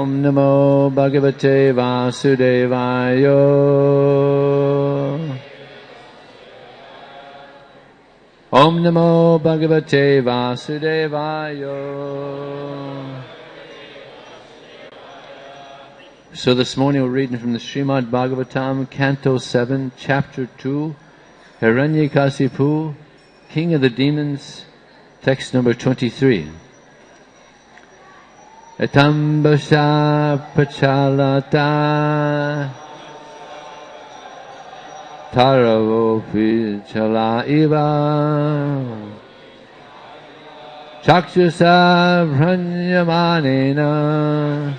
Om Namo Bhagavate Vasudevaya. Om Namo Bhagavate Vasudevaya. So this morning we're reading from the Srimad Bhagavatam, Canto 7, Chapter 2, Hiranyakasipu, King of the Demons, text number 23. Etambasha Pachalata Taravopi Chala Iva Chakshusa Pranyamanena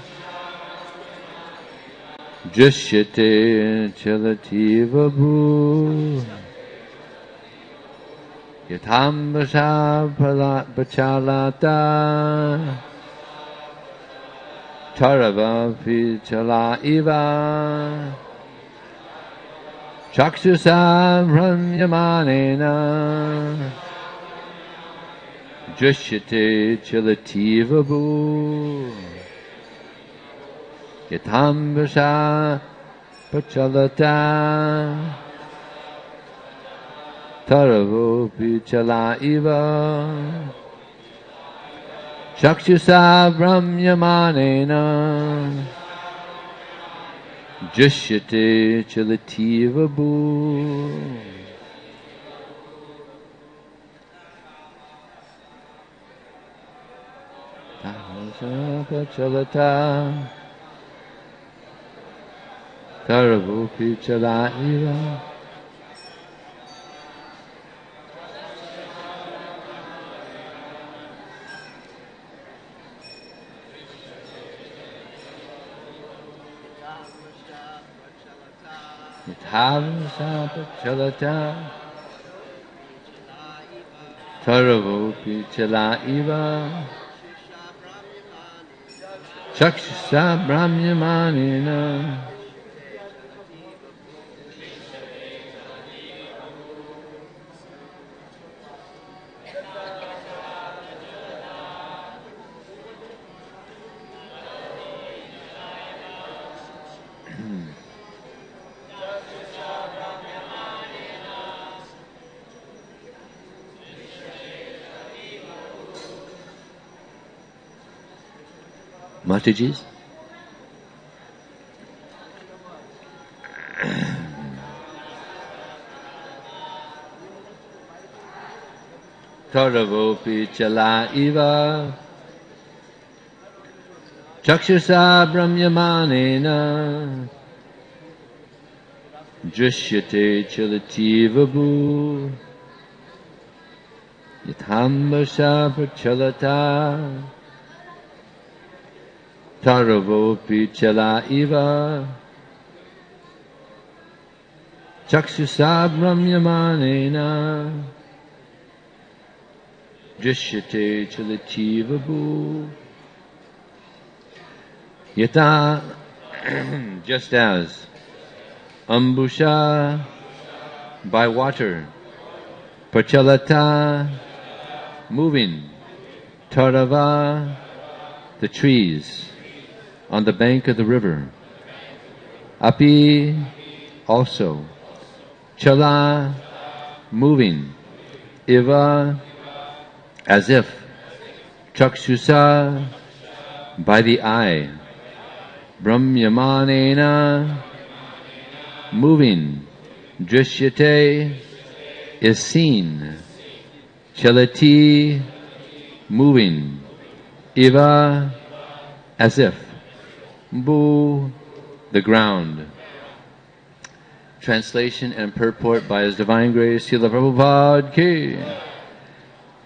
Drishyate Chalativa Bhu Yatambasha Pachalata Taravapi Chala Iva Chakshusam Ramyamanena Drishyate Chalativa Bhu Yatambasha Pachalata Taravopi Chala Iva Chakshusa Brahmyamanena Drishyate Chalativa Bhu. Chalata Taravopi Chala Iva Yathamsa Pachalata Taravopi Chala Iva Chakshusha Brahmyamanena Mataji's. Taravopi Chala Iva Chakshusa Brahmyamanena Drishyate Chalativa Bhu Yatambasha Pachalata Taravopi Chala Iva Chakshusha Brahmyamanena Drishyate Chalativa Bhu. Yata, just as Ambusha by water, Pachalata moving, Tarava the trees on the bank of the river, Api also, Chala moving, Iva as if, Chakshusa by the eye, Brahmyamanena moving, Drishyate is seen, Chalati moving, Iva as if, Bhu the ground. Translation and purport by His Divine Grace Srila Prabhupada Ki.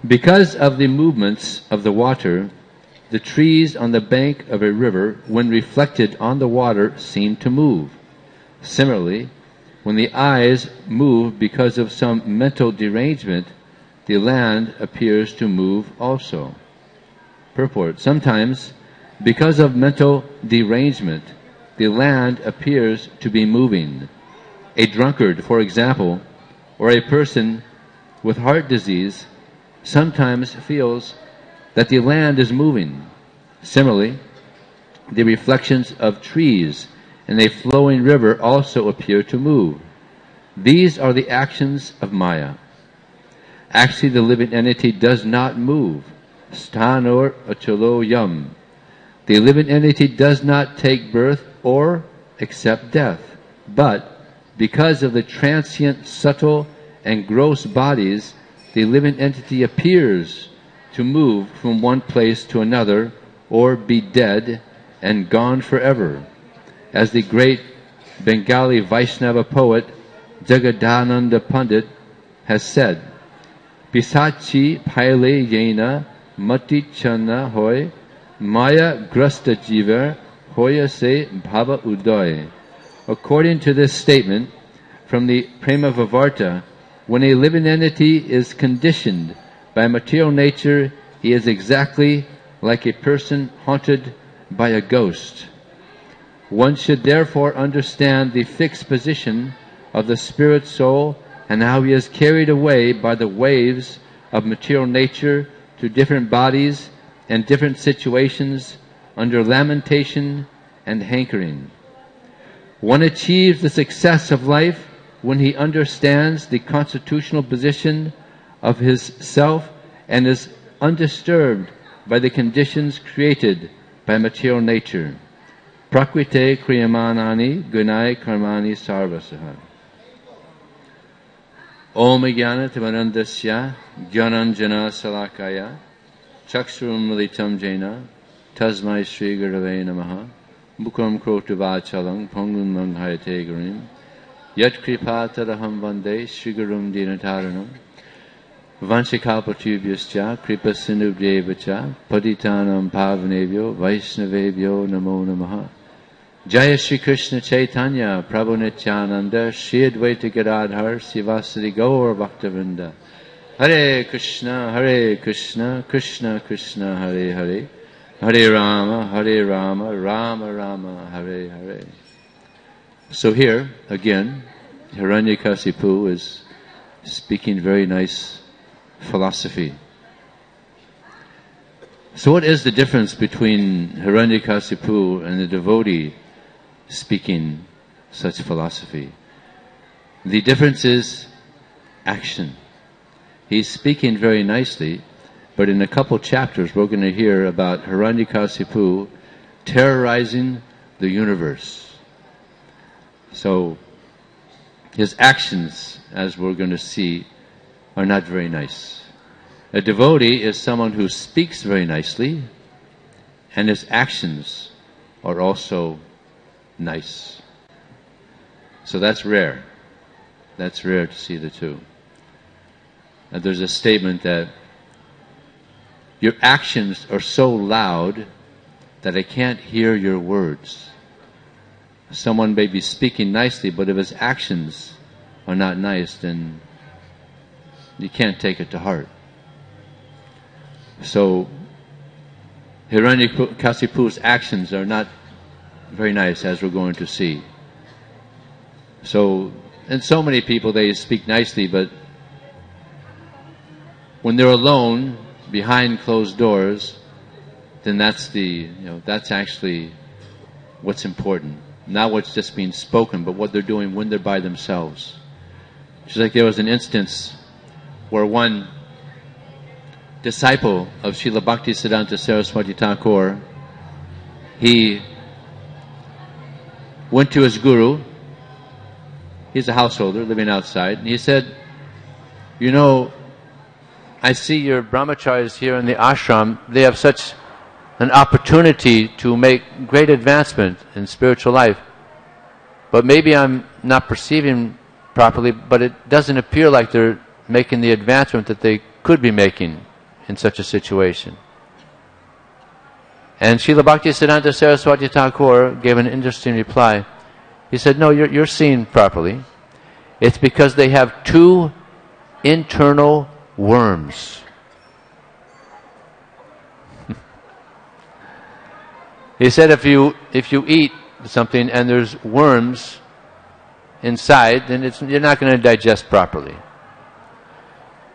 Because of the movements of the water, the trees on the bank of a river, when reflected on the water, seem to move. Similarly, when the eyes move because of some mental derangement, the land appears to move also. Purport. Sometimes, because of mental derangement, the land appears to be moving. A drunkard, for example, or a person with heart disease sometimes feels that the land is moving. Similarly, the reflections of trees in a flowing river also appear to move. These are the actions of Maya. Actually, the living entity does not move. Stanor achalo yam. The living entity does not take birth or accept death, but because of the transient, subtle, and gross bodies, the living entity appears to move from one place to another or be dead and gone forever. As the great Bengali Vaishnava poet Jagadananda Pandit has said, Pisachi Paile Yena Mati Chana Hoy Maya Grasta Jiver Hoya Se Bhava Udoy. According to this statement from the Prema Vivarta, when a living entity is conditioned by material nature, he is exactly like a person haunted by a ghost. One should therefore understand the fixed position of the spirit soul and how he is carried away by the waves of material nature to different bodies and different situations under lamentation and hankering. One achieves the success of life when he understands the constitutional position of his self and is undisturbed by the conditions created by material nature. Prakrite kriyamanani gunai karmani sarvasaha. Om jnana tamanandasya jnananjana salakaya chaksurum militam jena tasmai shri gurave namaha mukam krotavachalam pongum manghayate gurim yat kripataraham vande shri gurum dinataranam vanchikalpatubhyascha kripa sindhubhyevacha patitanam pavanebhyo vaishnavebhyo namo namaha. Jaya Shri Krishna Chaitanya Prabhu Nityananda Shri Advaita Gadadhar Sivasadi Gaur Bhaktavinda. Hare Krishna Krishna Krishna Hare Hare Hare Rama Rama Rama Hare Hare. So here again Hiranyakasipu is speaking very nice philosophy. So what is the difference between Hiranyakasipu and the devotee speaking such philosophy? The difference is action. He's speaking very nicely, but in a couple chapters we're going to hear about Hiranyakasipu terrorizing the universe. So his actions, as we're going to see, are not very nice. A devotee is someone who speaks very nicely, and his actions are also nice. So that's rare. That's rare to see the two. And there's a statement that your actions are so loud that I can't hear your words. Someone may be speaking nicely, but if his actions are not nice, then you can't take it to heart. So Hiranyakasipu's actions are not very nice, as we're going to see. So, and so many people, they speak nicely, but when they're alone behind closed doors, then that's that's actually what's important. Not what's just being spoken, but what they're doing when they're by themselves. Just like there was an instance where one disciple of Srila Bhaktisiddhanta Saraswati Thakur, he went to his guru. He's a householder living outside, and he said, "You know, I see your brahmacharis here in the ashram. They have such an opportunity to make great advancement in spiritual life, but maybe I'm not perceiving properly, but it doesn't appear like they're making the advancement that they could be making in such a situation." And Srila Bhaktisiddhanta Saraswati Thakur gave an interesting reply. He said, "No, you're seeing properly. It's because they have two internal worms." He said, if you eat something and there's worms inside, then you're not going to digest properly.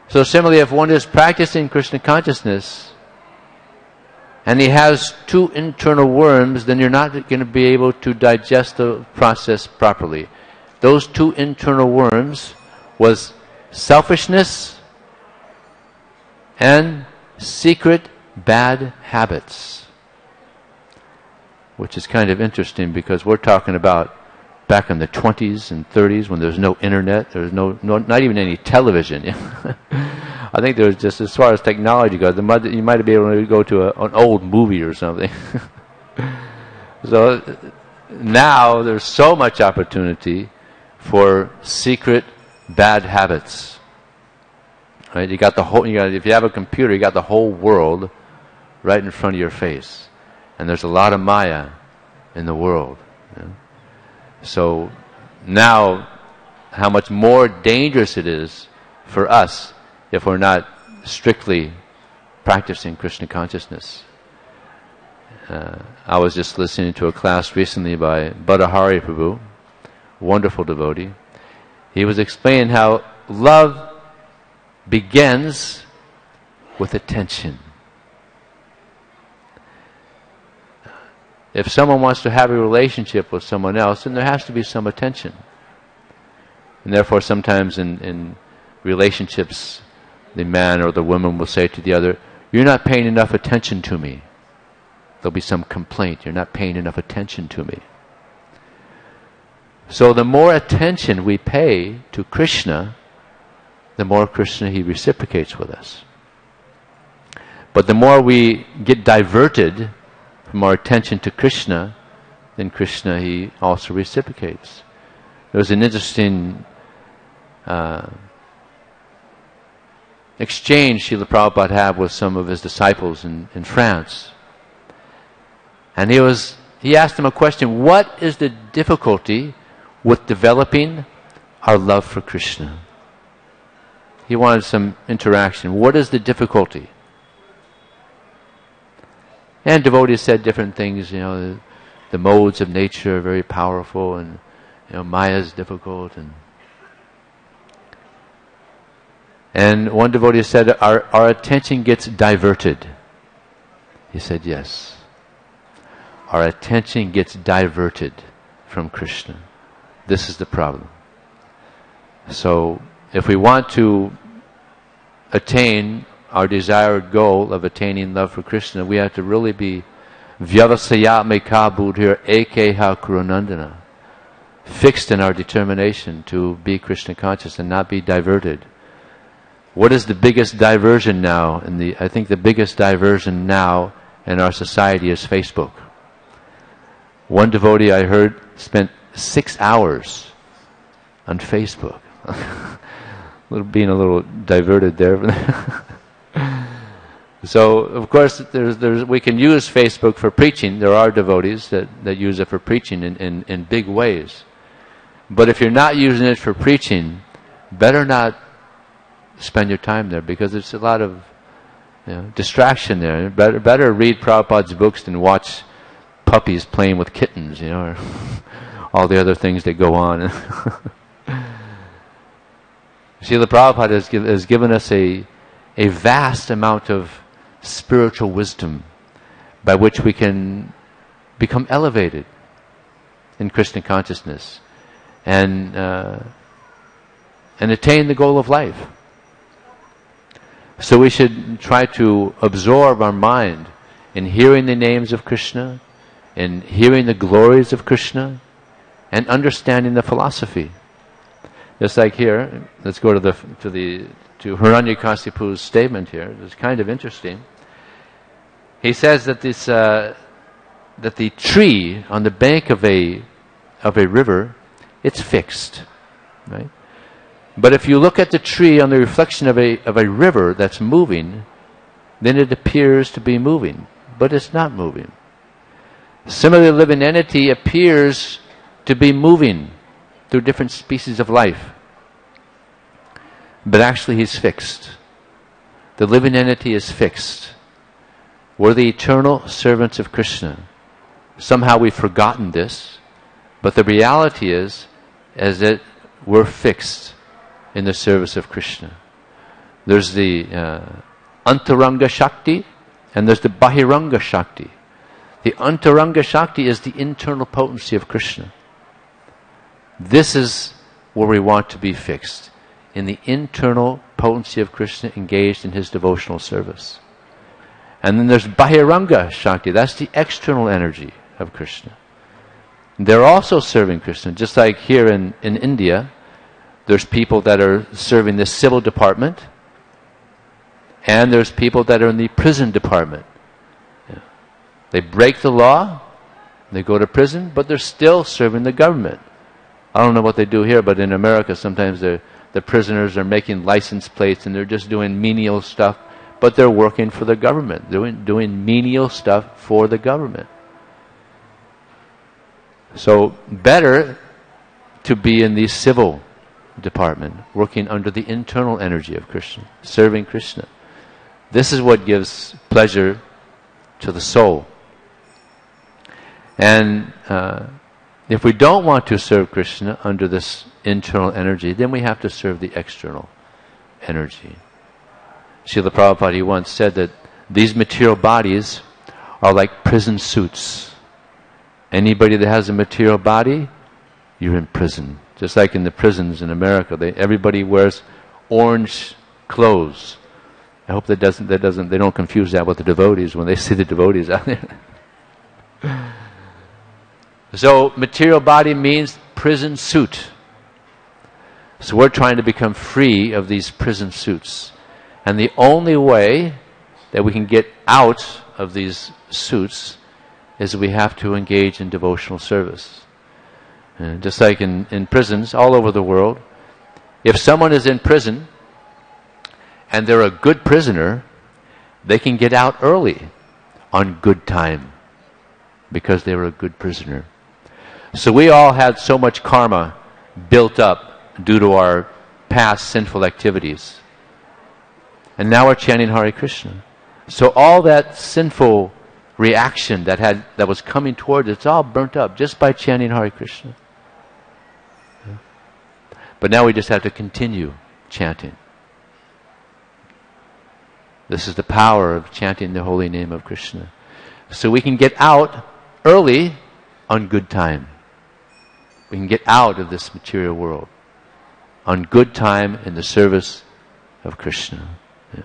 So similarly, if one is practicing Krishna consciousness, and he has two internal worms, then you're not going to be able to digest the process properly. Those two internal worms was selfishness and secret bad habits, which is kind of interesting because we're talking about back in the 20s and 30s when there's no internet, there's no not even any television. I think there was just, as far as technology goes, you might be able to go to an old movie or something. So now there's so much opportunity for secret bad habits. Right? You got the whole. If you have a computer, you got the whole world right in front of your face, and there's a lot of Maya in the world. So now, how much more dangerous it is for us if we're not strictly practicing Krishna consciousness. I was just listening to a class recently by Bhattahari Prabhu, wonderful devotee. He was explaining how love begins with attention. If someone wants to have a relationship with someone else, then there has to be some attention. And therefore sometimes in relationships, the man or the woman will say to the other, "You're not paying enough attention to me." There'll be some complaint, "You're not paying enough attention to me." So the more attention we pay to Krishna, the more Krishna he reciprocates with us. But the more we get diverted from our attention to Krishna, then Krishna he also reciprocates. There was an interesting exchange Srila Prabhupada had with some of his disciples in France. And he asked them a question: what is the difficulty with developing our love for Krishna? He wanted some interaction. What is the difficulty? And devotees said different things. The modes of nature are very powerful, and Maya is difficult. And one devotee said, our attention gets diverted. He said, yes. Our attention gets diverted from Krishna. This is the problem. So, if we want to attain our desired goal of attaining love for Krishna, we have to really be vyavasayatmika buddhir ekeha kurunandana, fixed in our determination to be Krishna conscious and not be diverted. What is the biggest diversion now? I think the biggest diversion now in our society is Facebook. One devotee I heard spent 6 hours on Facebook. Being a little diverted there. So, of course, we can use Facebook for preaching. There are devotees that use it for preaching in big ways. But if you're not using it for preaching, better not spend your time there, because there's a lot of distraction there. Better read Prabhupada's books than watch puppies playing with kittens, or all the other things that go on. Srila Prabhupada has given us a vast amount of spiritual wisdom by which we can become elevated in Krishna consciousness and attain the goal of life. So we should try to absorb our mind in hearing the names of Krishna, in hearing the glories of Krishna, and understanding the philosophy. Just like here, let's go to Hiranyakasipu's statement here. It's kind of interesting. He says that that the tree on the bank of a river, it's fixed, right? But if you look at the tree on the reflection of a river that's moving, then it appears to be moving, but it's not moving. Similarly, the living entity appears to be moving through different species of life, but actually he's fixed. The living entity is fixed. We're the eternal servants of Krishna. Somehow we've forgotten this, but the reality is that we're fixed in the service of Krishna. There's the Antaranga Shakti And there's the Bahiranga Shakti. The Antaranga Shakti is the internal potency of Krishna. This is where we want to be fixed, in the internal potency of Krishna engaged in his devotional service. And then there's Bahiranga Shakti, that's the external energy of Krishna. They're also serving Krishna, just like here in India, there's people that are serving the civil department, and there's people that are in the prison department. Yeah. They break the law, they go to prison, but they're still serving the government. I don't know what they do here, but in America sometimes the prisoners are making license plates and they're just doing menial stuff, but they're working for the government, doing menial stuff for the government. So better to be in the civil department, working under the internal energy of Krishna, serving Krishna. This is what gives pleasure to the soul. And if we don't want to serve Krishna under this internal energy, then we have to serve the external energy. Srila Prabhupada, he once said that these material bodies are like prison suits. Anybody that has a material body, you're in prison. Just like in the prisons in America, everybody wears orange clothes. I hope they don't confuse that with the devotees when they see the devotees out there. So material body means prison suit. So we're trying to become free of these prison suits. And the only way that we can get out of these suits is we have to engage in devotional service. And just like in prisons all over the world, if someone is in prison and they're a good prisoner, they can get out early on good time because they were a good prisoner. So we all had so much karma built up due to our past sinful activities. And now we're chanting Hare Krishna. So all that sinful reaction that was coming towards it's all burnt up just by chanting Hare Krishna. But now we just have to continue chanting. This is the power of chanting the holy name of Krishna. So we can get out early on good time. We can get out of this material world on good time in the service of Krishna. Yeah.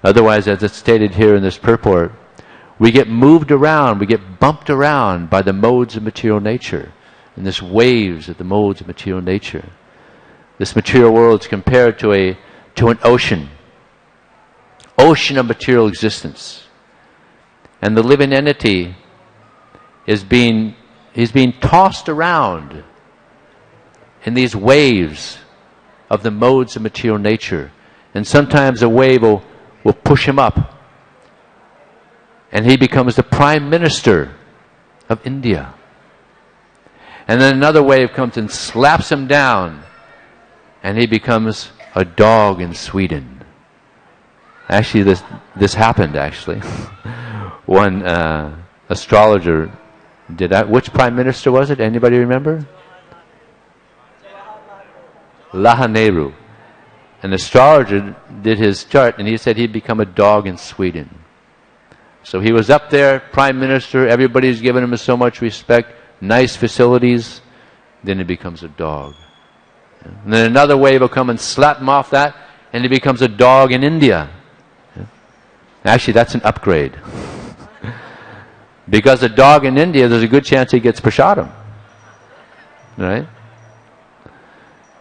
Otherwise, as it's stated here in this purport, we get moved around, we get bumped around by the modes of material nature, in this waves of the modes of material nature. This material world is compared to an ocean of material existence. And the living entity is being tossed around in these waves of the modes of material nature. And sometimes a wave will push him up. And he becomes the Prime Minister of India. And then another wave comes and slaps him down. And he becomes a dog in Sweden. Actually, this happened, actually. One astrologer did that. Which Prime Minister was it? Anybody remember? Nehru. An astrologer did his chart and he said he'd become a dog in Sweden. So he was up there, Prime Minister, everybody's giving him so much respect, nice facilities, then he becomes a dog. And then another wave will come and slap him off that, and he becomes a dog in India. Actually, that's an upgrade. Because a dog in India, there's a good chance he gets prasadam. Right?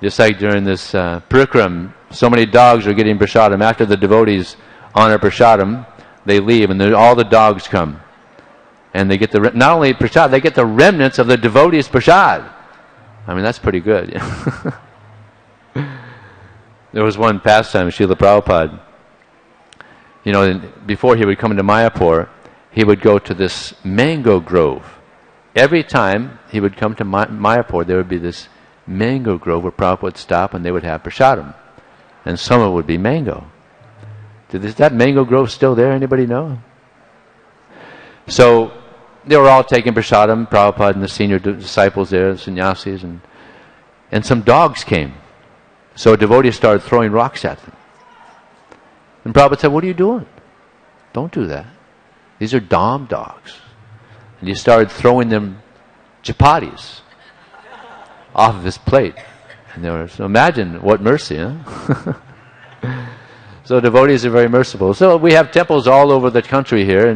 Just like during this Parikram, so many dogs are getting prasadam. After the devotees honor prasadam, they leave, and all the dogs come. And they get not only prasad, they get the remnants of the devotees' prasad. I mean, that's pretty good. There was one pastime, Srila Prabhupada. You know, before he would come into Mayapur, he would go to this mango grove. Every time he would come to Mayapur, there would be this mango grove where Prabhupada would stop and they would have prasadam. And some of it would be mango. Is that mango grove still there? Anybody know? So they were all taking prasadam, Prabhupada and the senior disciples there, the sannyasis, and some dogs came. So devotees started throwing rocks at them. And Prabhupada said, "What are you doing?" Don't do that. These are Dom dogs. And he started throwing them chapatis off of his plate. And they were, so imagine what mercy, huh? So devotees are very merciful. So we have temples all over the country here,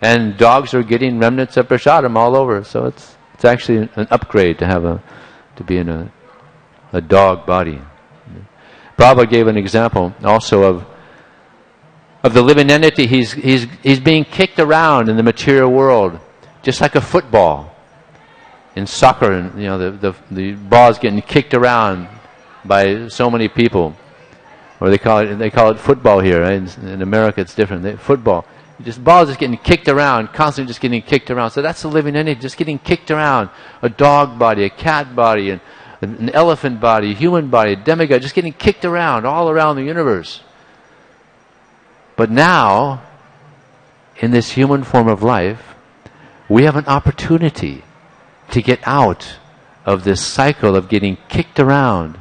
and dogs are getting remnants of prasadam all over. So it's actually an upgrade to be in a dog body. Prabhupada gave an example also of the living entity. He's being kicked around in the material world, just like a football. In soccer, and the ball is getting kicked around by so many people, or they call it football here. Right? In America, it's different. Football, ball is getting kicked around, constantly just getting kicked around. So that's the living entity, just getting kicked around. A dog body, a cat body, an elephant body, a human body, a demigod, just getting kicked around all around the universe. But now, in this human form of life, we have an opportunity to get out of this cycle of getting kicked around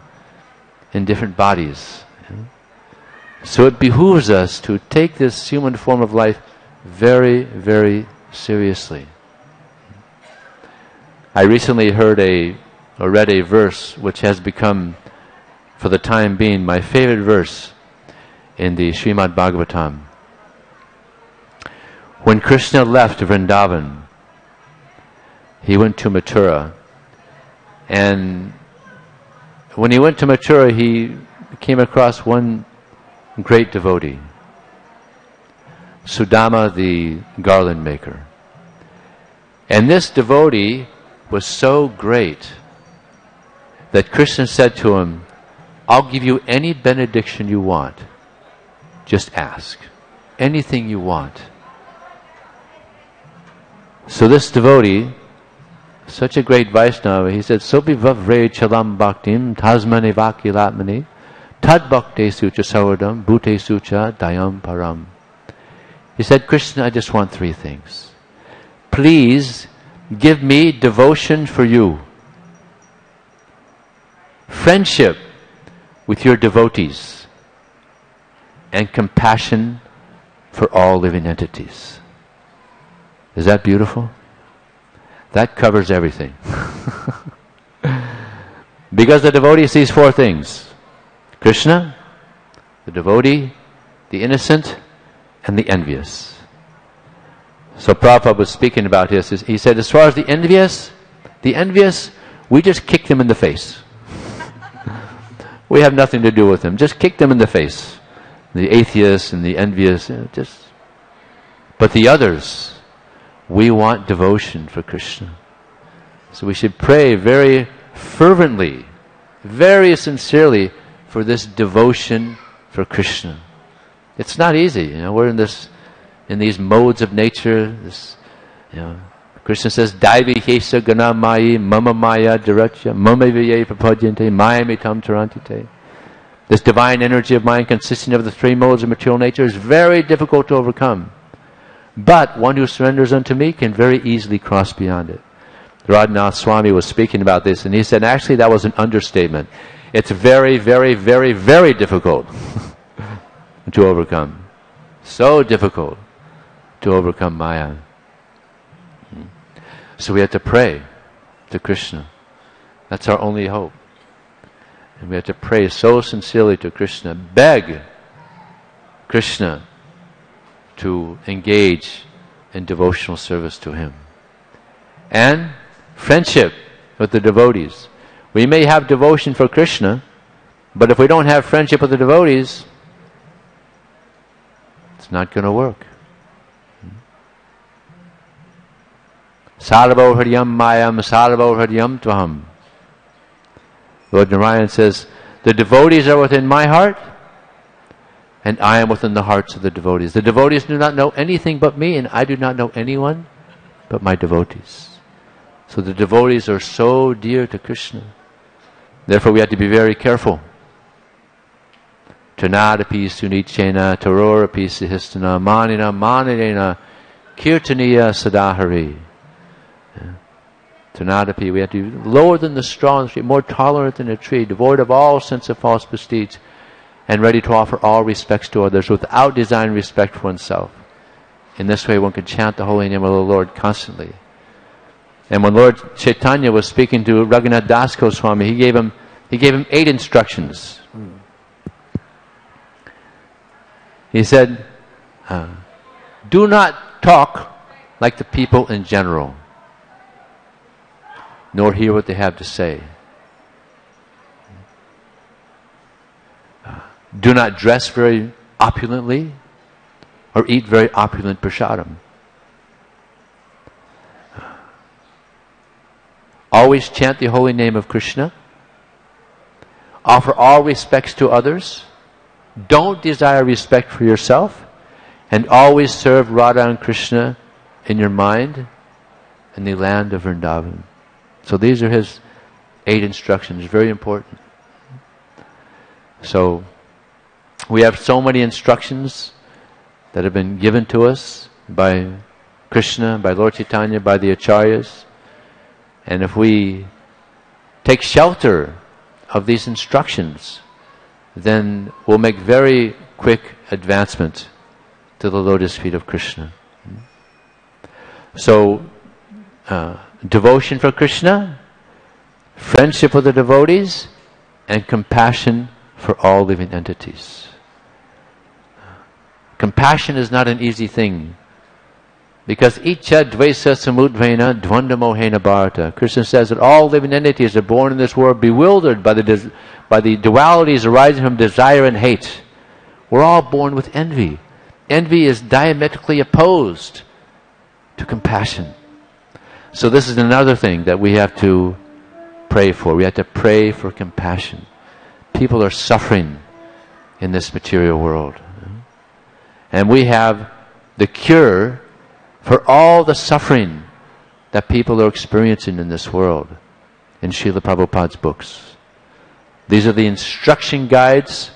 in different bodies. So it behooves us to take this human form of life very, very seriously. I recently heard or read a verse which has become, for the time being, my favorite verse in the Srimad Bhagavatam. When Krishna left Vrindavan, he went to Mathura, and when he went to Mathura, he came across one great devotee, Sudama the garland maker. And this devotee was so great that Krishna said to him, I'll give you any benediction you want. Just ask. Anything you want. So this devotee, such a great Vaishnava, he said, Sopi vavre chalam bhaktim tasmane vakilatmani tad bhakte sucha sawadam bhute sucha dayam param. He said, Krishna, I just want three things. Please give me devotion for you, friendship with your devotees, and compassion for all living entities. Is that beautiful? That covers everything. Because the devotee sees four things: Krishna, the devotee, the innocent, and the envious. So Prabhupada was speaking about this. He said, as far as the envious, we just kick them in the face. We have nothing to do with them. Just kick them in the face. The atheists and the envious, But the others, we want devotion for Krishna. So we should pray very fervently, very sincerely for this devotion for Krishna. It's not easy, we're in these modes of nature. Krishna says, Daivi hesa gana mayi mama maya directya mama viye prapadyante mayamitam tarantite. This divine energy of mind consisting of the three modes of material nature is very difficult to overcome. But one who surrenders unto me can very easily cross beyond it. Radhanath Swami was speaking about this, and he said, actually that was an understatement. It's very, very, very, very difficult to overcome. So difficult to overcome Maya. So we have to pray to Krishna. That's our only hope. And we have to pray so sincerely to Krishna, beg Krishna to engage in devotional service to Him. And friendship with the devotees. We may have devotion for Krishna, but if we don't have friendship with the devotees, it's not going to work. Sarvo hridyam mayam, sarvo hridyam tvaham. Lord Narayan says, the devotees are within my heart, and I am within the hearts of the devotees. The devotees do not know anything but me, and I do not know anyone but my devotees. So the devotees are so dear to Krishna. Therefore we have to be very careful. Tanadapi sunichena tarorapi sihistana manina manina kirtaniya sadahari. Tanadapi, we have to be lower than the straw in the tree, more tolerant than a tree, devoid of all sense of false prestige, and ready to offer all respects to others without design respect for oneself. In this way one can chant the holy name of the Lord constantly. And when Lord Chaitanya was speaking to Raghunath Das Goswami, he gave him 8 instructions. He said, do not talk like the people in general, nor hear what they have to say. Do not dress very opulently or eat very opulent prasadam. Always chant the holy name of Krishna. Offer all respects to others. Don't desire respect for yourself. And always serve Radha and Krishna in your mind in the land of Vrindavan. So these are his 8 instructions, very important. So we have so many instructions that have been given to us by Krishna, by Lord Chaitanya, by the Acharyas. And if we take shelter of these instructions, then we'll make very quick advancement to the lotus feet of Krishna. So, devotion for Krishna, friendship with the devotees, and compassion for all living entities. Compassion is not an easy thing, because icha dvesa samudvena dvanda mohena bharata. Krishna says that all living entities are born in this world bewildered by the dualities arising from desire and hate. We're all born with envy. Envy is diametrically opposed to compassion. So this is another thing that we have to pray for. We have to pray for compassion. People are suffering in this material world. And we have the cure for all the suffering that people are experiencing in this world in Srila Prabhupada's books. These are the instruction guides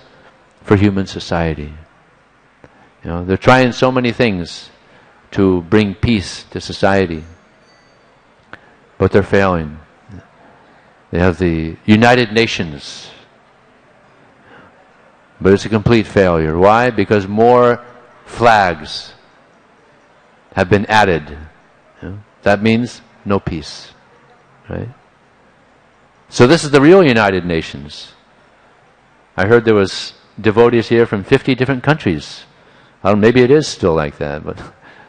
for human society. You know, they're trying so many things to bring peace to society, but they're failing. They have the United Nations, but it's a complete failure. Why? Because more flags have been added. You know, that means no peace, right? So this is the real United Nations. I heard there was devotees here from 50 different countries. I don't know, maybe it is still like that, but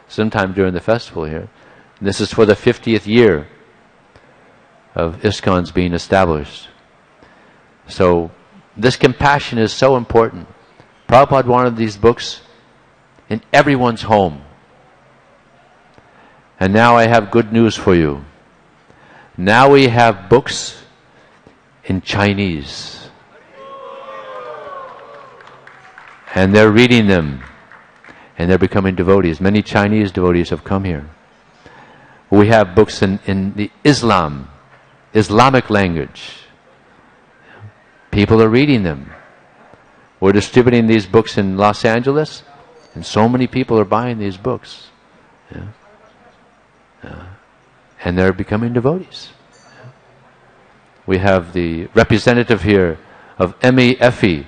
sometime during the festival here. And this is for the 50th year of ISKCON's being established. So this compassion is so important. Prabhupada wanted these books in everyone's home. And now I have good news for you. Now we have books in Chinese. And they're reading them. And they're becoming devotees. Many Chinese devotees have come here. We have books in the Islamic language. People are reading them. We're distributing these books in Los Angeles, and so many people are buying these books. And they're becoming devotees. We have the representative here of MEFE.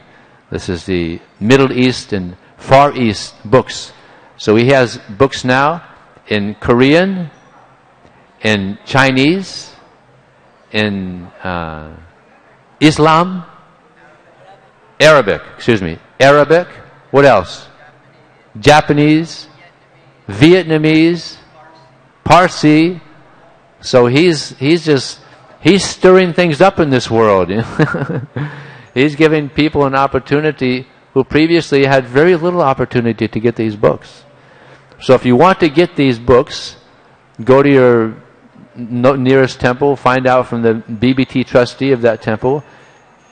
This is the Middle East and Far East books. So he has books now in Korean, in Chinese, in Arabic, what else? Japanese, Vietnamese, Parsi. So he's stirring things up in this world. He's giving people an opportunity who previously had very little opportunity to get these books. So if you want to get these books, go to your nearest temple, find out from the BBT trustee of that temple,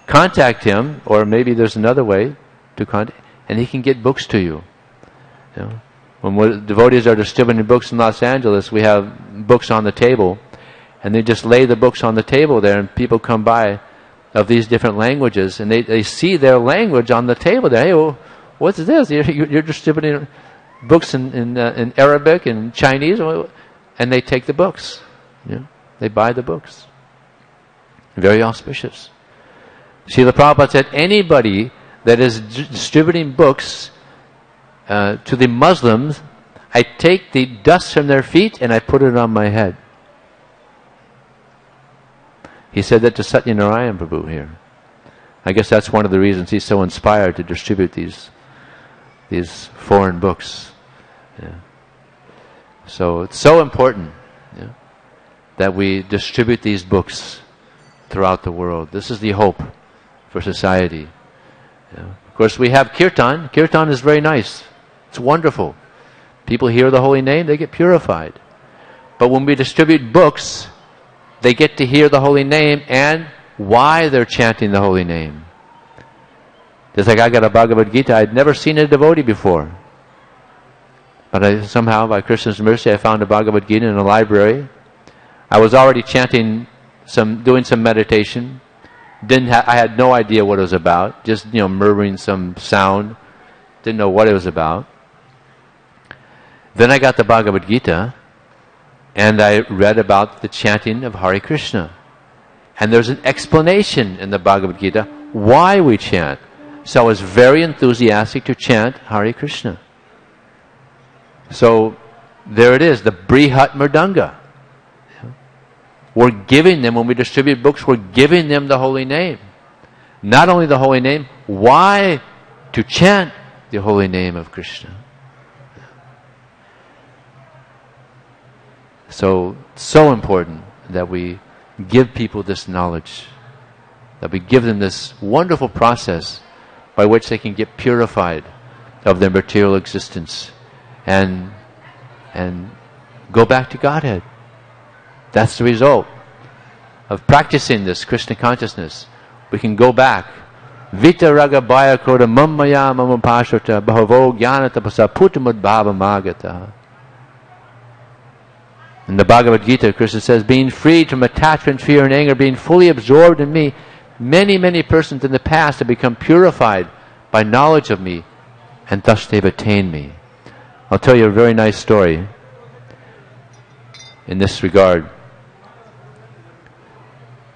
contact him, or maybe there's another way to contact, and he can get books to you. You know, when devotees are distributing books in Los Angeles, we have books on the table, and they just lay the books on the table there, and people come by of these different languages, and they see their language on the table there. Hey, well, what's this? You're distributing books in Arabic and Chinese, and they take the books. You know, they buy the books. Very auspicious. Srila Prabhupada said, anybody that is distributing books to the Muslims I take the dust from their feet and I put it on my head. He said that to Satyanarayan Prabhu here. I guess that's one of the reasons he's so inspired to distribute these foreign books. Yeah. So it's so important, yeah, that we distribute these books throughout the world. This is the hope for society. Yeah. Of course, we have kirtan. Kirtan is very nice. It's wonderful. People hear the holy name, they get purified. But when we distribute books, they get to hear the holy name and why they're chanting the holy name. Just like I got a Bhagavad Gita, I'd never seen a devotee before. But somehow, by Krishna's mercy, I found a Bhagavad Gita in a library. I was already chanting, doing some meditation. I had no idea what it was about. Just, murmuring some sound. Didn't know what it was about. Then I got the Bhagavad Gita, and I read about the chanting of Hare Krishna. And there's an explanation in the Bhagavad Gita why we chant. So I was very enthusiastic to chant Hare Krishna. So there it is, the Brihat Mridanga. We're giving them, when we distribute books, we're giving them the holy name. Not only the holy name, why to chant the holy name of Krishna. So important that we give people this knowledge, that we give them this wonderful process by which they can get purified of their material existence and go back to Godhead. That's the result of practicing this Krishna consciousness. We can go back. Vita raga bhaya kroda mammaya mamapashata bhavo jnana tapasa putamudbhava magata. In the Bhagavad Gita, Krishna says, being freed from attachment, fear, and anger, being fully absorbed in me, many persons in the past have become purified by knowledge of me, and thus they've attained me. I'll tell you a very nice story in this regard.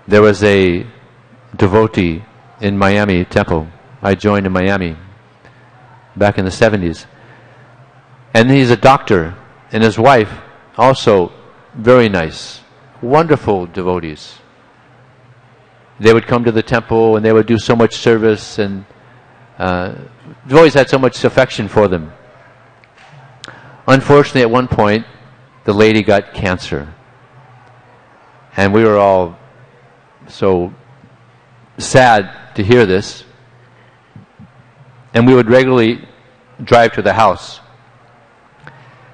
There was a devotee in Miami temple. I joined in Miami back in the 70s. And he's a doctor, and his wife also very nice, wonderful devotees. They would come to the temple and they would do so much service, and devotees had so much affection for them. Unfortunately, at one point, the lady got cancer. And we were all so sad to hear this. And we would regularly drive to the house.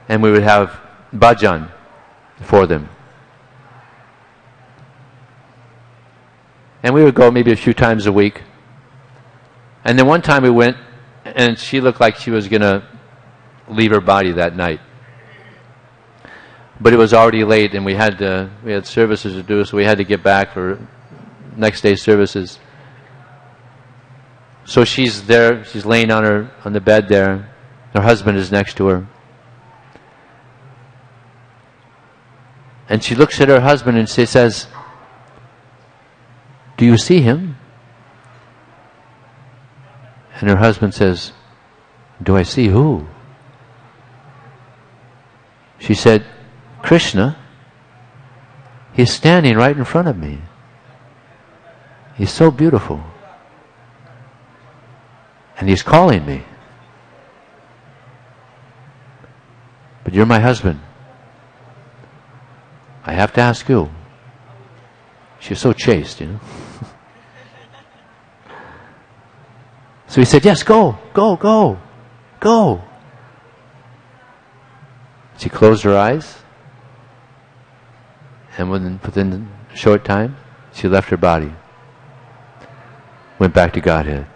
And we would have bhajan for them. And we would go maybe a few times a week. And then one time we went, and she looked like she was going to leave her body that night. But it was already late, and we had services to do, so we had to get back for next day's services. So she's there, she's laying on the bed there. Her husband is next to her. And she looks at her husband and she says, "Do you see him?" And her husband says, "Do I see who?" She said, "Krishna. He's standing right in front of me. He's so beautiful. And he's calling me. But you're my husband. I have to ask you." She's so chaste, So he said, "Yes, go. She closed her eyes, and within a short time, she left her body. Went back to Godhead.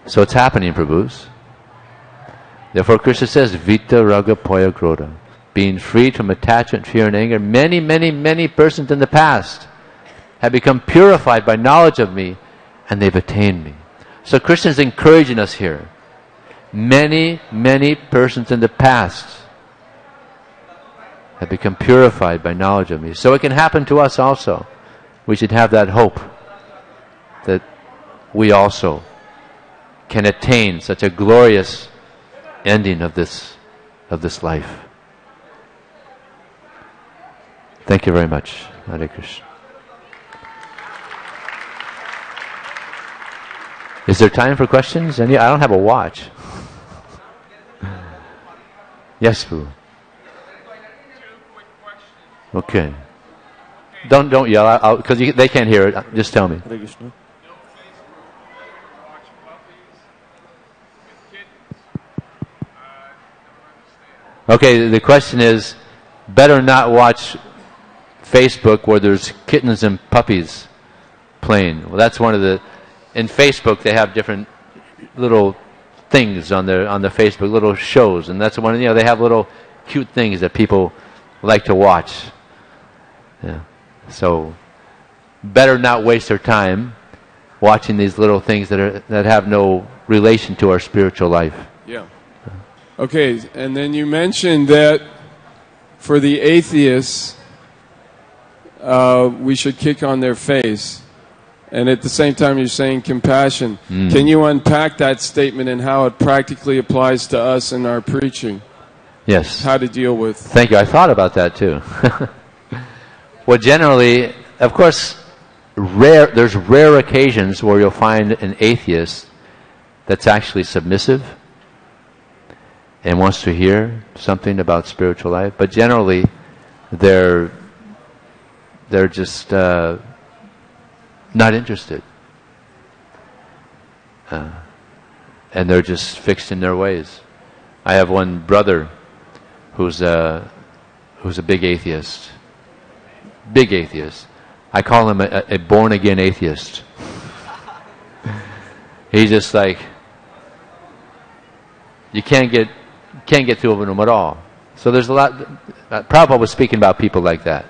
So it's happening, Prabhus. Therefore Krishna says, Vita raga poya krodha. Being freed from attachment, fear, and anger. Many persons in the past have become purified by knowledge of me, and they've attained me. So Krishna is encouraging us here. Many persons in the past have become purified by knowledge of me. So it can happen to us also. We should have that hope that we also can attain such a glorious ending of this life. Thank you very much. Hare Krishna. Is there time for questions? I don't have a watch. Yes, Boo. Okay. Don't yell because they can't hear it. Just tell me. Okay, the question is, better not watch Facebook where there's kittens and puppies playing. Well, that's one of the... In Facebook, they have different little things on the Facebook, little shows, and that's one. They have little cute things that people like to watch. Yeah. So, better not waste their time watching these little things that have no relation to our spiritual life. Yeah. Okay, and then you mentioned that for the atheists, we should kick on their face. And at the same time, you're saying compassion. Can you unpack that statement and how it practically applies to us in our preaching? Yes. How to deal with... Thank you. I thought about that too. Well, generally, of course, there's rare occasions where you'll find an atheist that's actually submissive and wants to hear something about spiritual life. But generally, they're just not interested. And they're just fixed in their ways. I have one brother who's a big atheist. Big atheist. I call him a born-again atheist. He's just like, you can't get through with him at all. So there's a lot. Prabhupada was speaking about people like that,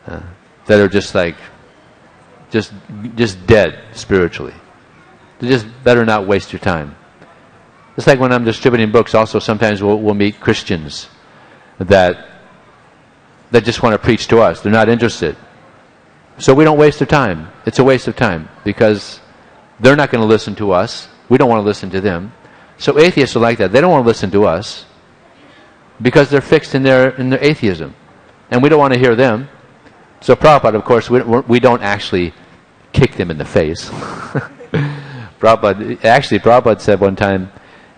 that are just like, just dead spiritually. They just better not waste your time. It's like when I'm distributing books. Also, sometimes we'll meet Christians that just want to preach to us. They're not interested. So we don't waste their time. It's a waste of time because they're not going to listen to us. We don't want to listen to them. So atheists are like that. They don't want to listen to us because they're fixed in their atheism, and we don't want to hear them. So Prabhupada, of course, we don't actually kick them in the face. Prabhupada said one time,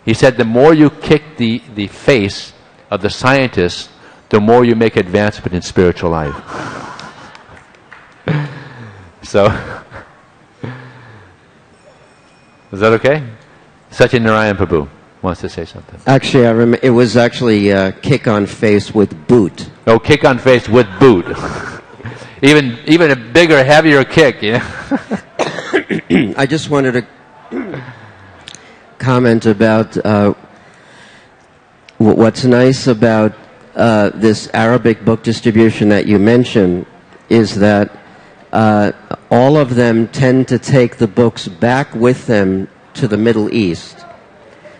he said, the more you kick the face of the scientists, the more you make advancement in spiritual life. So, is that okay? Sachin Narayan Prabhu wants to say something. Actually, I remember it was actually kick on face with boot. Oh, kick on face with boot. even a bigger, heavier kick. Yeah. I just wanted to comment about what's nice about this Arabic book distribution that you mentioned is that all of them tend to take the books back with them to the Middle East.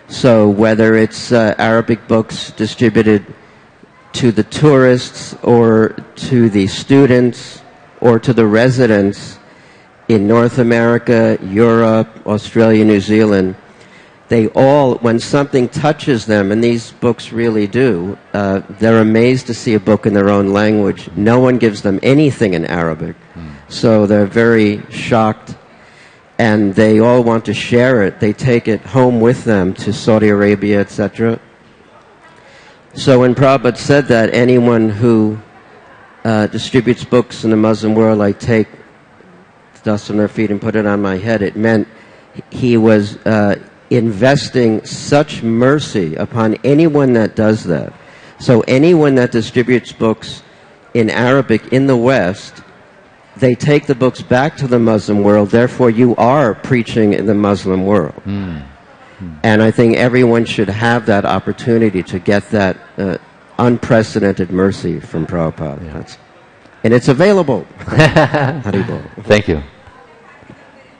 So whether it's Arabic books distributed to the tourists or to the students or to the residents in North America, Europe, Australia, New Zealand, they all, when something touches them, and these books really do, they're amazed to see a book in their own language. No one gives them anything in Arabic. So they're very shocked, and they all want to share it. They take it home with them to Saudi Arabia, etc. So when Prabhupada said that, anyone who distributes books in the Muslim world, like take dust on their feet and put it on my head, it meant he was investing such mercy upon anyone that does that. So anyone that distributes books in Arabic in the West, they take the books back to the Muslim world. Therefore, you are preaching in the Muslim world. And I think everyone should have that opportunity to get that unprecedented mercy from Prabhupada. Yeah. And it's available. Thank you.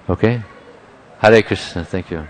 Okay. Hare Krishna. Thank you.